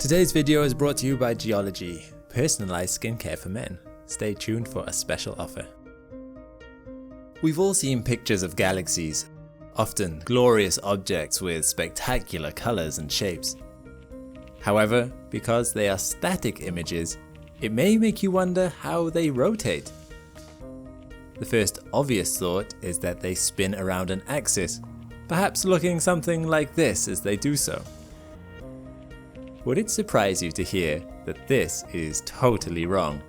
Today's video is brought to you by Geology, personalized skincare for men. Stay tuned for a special offer. We've all seen pictures of galaxies, often glorious objects with spectacular colors and shapes. However, because they are static images, it may make you wonder how they rotate. The first obvious thought is that they spin around an axis, perhaps looking something like this as they do so. Would it surprise you to hear that this is totally wrong?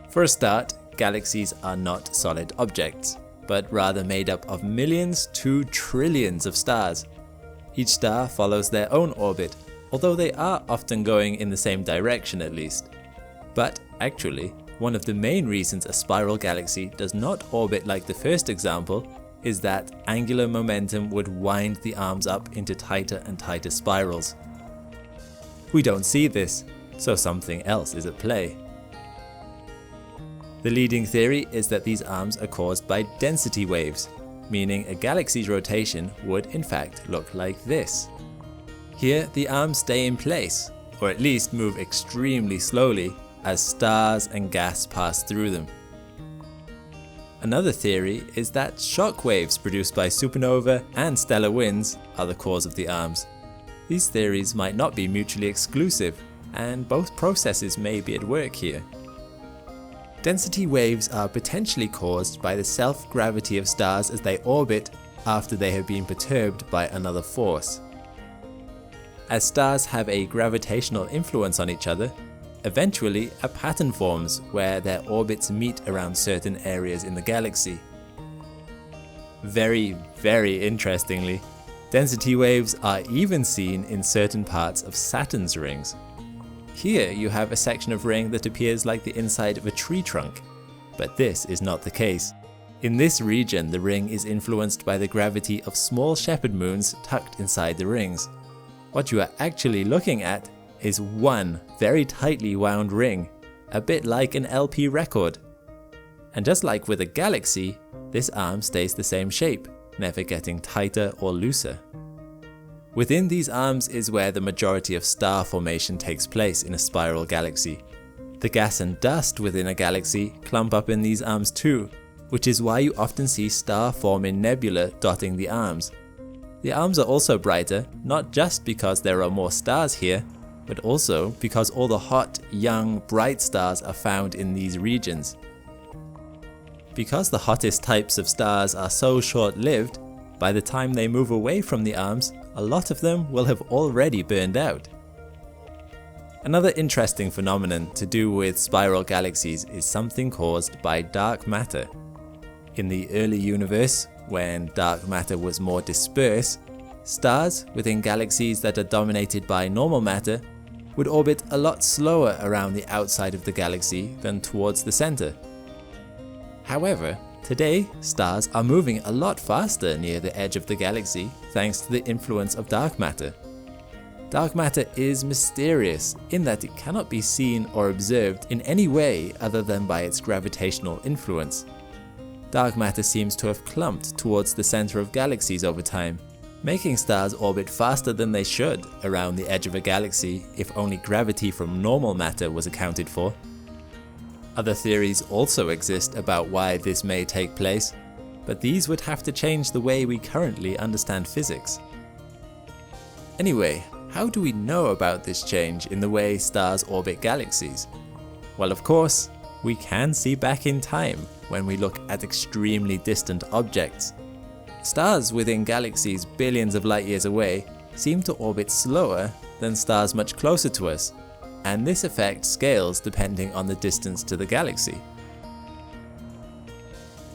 For a start, galaxies are not solid objects, but rather made up of millions to trillions of stars. Each star follows their own orbit, although they are often going in the same direction at least. But actually, one of the main reasons a spiral galaxy does not orbit like the first example is that angular momentum would wind the arms up into tighter and tighter spirals. We don't see this, so something else is at play. The leading theory is that these arms are caused by density waves, meaning a galaxy's rotation would in fact look like this. Here, the arms stay in place, or at least move extremely slowly as stars and gas pass through them. Another theory is that shock waves produced by supernova and stellar winds are the cause of the arms. These theories might not be mutually exclusive, and both processes may be at work here. Density waves are potentially caused by the self-gravity of stars as they orbit after they have been perturbed by another force. As stars have a gravitational influence on each other, eventually a pattern forms where their orbits meet around certain areas in the galaxy. Very interestingly, density waves are even seen in certain parts of Saturn's rings. Here you have a section of ring that appears like the inside of a tree trunk, but this is not the case. In this region, the ring is influenced by the gravity of small shepherd moons tucked inside the rings. What you are actually looking at is one very tightly wound ring, a bit like an LP record. And just like with a galaxy, this arm stays the same shape, never getting tighter or looser. Within these arms is where the majority of star formation takes place in a spiral galaxy. The gas and dust within a galaxy clump up in these arms too, which is why you often see star-forming nebula dotting the arms. The arms are also brighter, not just because there are more stars here, but also because all the hot, young, bright stars are found in these regions. Because the hottest types of stars are so short-lived, by the time they move away from the arms, a lot of them will have already burned out. Another interesting phenomenon to do with spiral galaxies is something caused by dark matter. In the early universe, when dark matter was more dispersed, stars within galaxies that are dominated by normal matter would orbit a lot slower around the outside of the galaxy than towards the center. However, today, stars are moving a lot faster near the edge of the galaxy thanks to the influence of dark matter. Dark matter is mysterious in that it cannot be seen or observed in any way other than by its gravitational influence. Dark matter seems to have clumped towards the center of galaxies over time, making stars orbit faster than they should around the edge of a galaxy if only gravity from normal matter was accounted for. Other theories also exist about why this may take place, but these would have to change the way we currently understand physics. Anyway, how do we know about this change in the way stars orbit galaxies? Well, of course, we can see back in time when we look at extremely distant objects. Stars within galaxies billions of light years away seem to orbit slower than stars much closer to us, and this effect scales depending on the distance to the galaxy.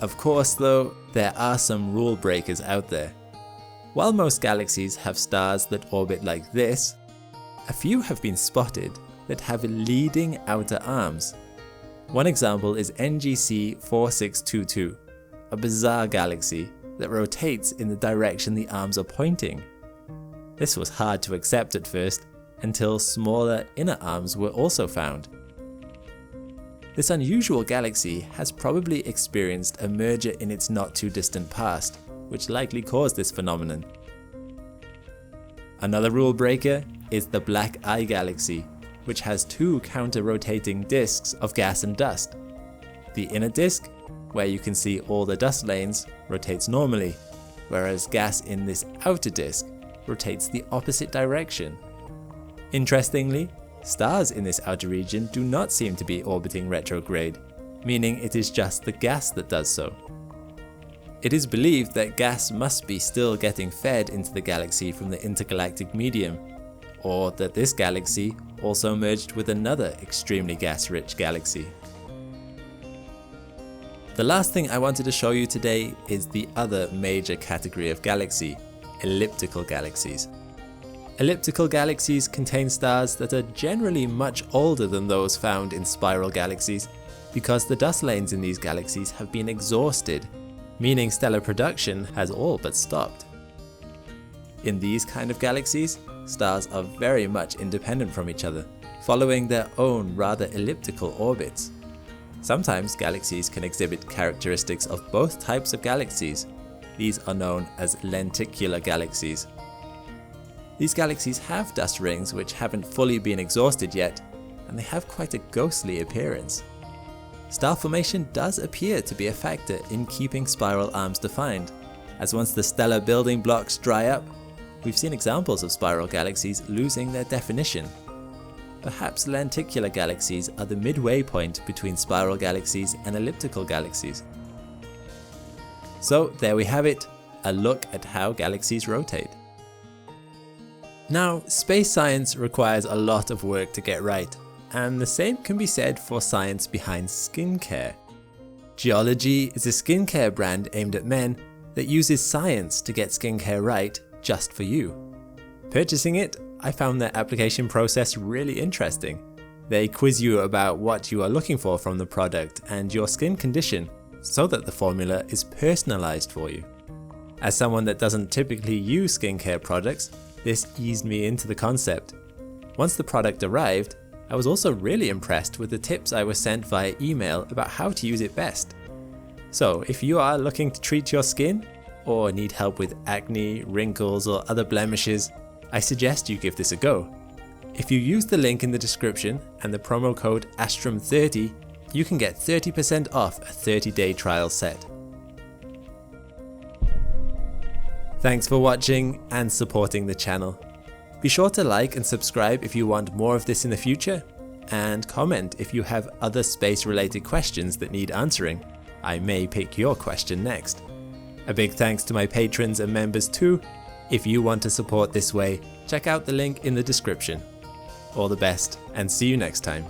Of course though, there are some rule breakers out there. While most galaxies have stars that orbit like this, a few have been spotted that have leading outer arms. One example is NGC 4622, a bizarre galaxy that rotates in the direction the arms are pointing. This was hard to accept at first, until smaller inner arms were also found. This unusual galaxy has probably experienced a merger in its not too distant past, which likely caused this phenomenon. Another rule breaker is the Black Eye Galaxy, which has two counter-rotating disks of gas and dust. The inner disk, where you can see all the dust lanes, rotates normally, whereas gas in this outer disk rotates the opposite direction. Interestingly, stars in this outer region do not seem to be orbiting retrograde, meaning it is just the gas that does so. It is believed that gas must be still getting fed into the galaxy from the intergalactic medium, or that this galaxy also merged with another extremely gas-rich galaxy. The last thing I wanted to show you today is the other major category of galaxy, elliptical galaxies. Elliptical galaxies contain stars that are generally much older than those found in spiral galaxies because the dust lanes in these galaxies have been exhausted, meaning stellar production has all but stopped. In these kind of galaxies, stars are very much independent from each other, following their own rather elliptical orbits. Sometimes galaxies can exhibit characteristics of both types of galaxies. These are known as lenticular galaxies. These galaxies have dust rings which haven't fully been exhausted yet, and they have quite a ghostly appearance. Star formation does appear to be a factor in keeping spiral arms defined, as once the stellar building blocks dry up, we've seen examples of spiral galaxies losing their definition. Perhaps lenticular galaxies are the midway point between spiral galaxies and elliptical galaxies. So there we have it, a look at how galaxies rotate. Now, space science requires a lot of work to get right, and the same can be said for science behind skincare. Geology is a skincare brand aimed at men that uses science to get skincare right just for you. Purchasing it, I found their application process really interesting. They quiz you about what you are looking for from the product and your skin condition, so that the formula is personalized for you. As someone that doesn't typically use skincare products, this eased me into the concept. Once the product arrived, I was also really impressed with the tips I was sent via email about how to use it best. So if you are looking to treat your skin, or need help with acne, wrinkles, or other blemishes, I suggest you give this a go. If you use the link in the description and the promo code ASTROM30, you can get 30% off a 30-day trial set. Thanks for watching and supporting the channel. Be sure to like and subscribe if you want more of this in the future, and comment if you have other space-related questions that need answering. I may pick your question next. A big thanks to my patrons and members too. If you want to support this way, check out the link in the description. All the best, and see you next time.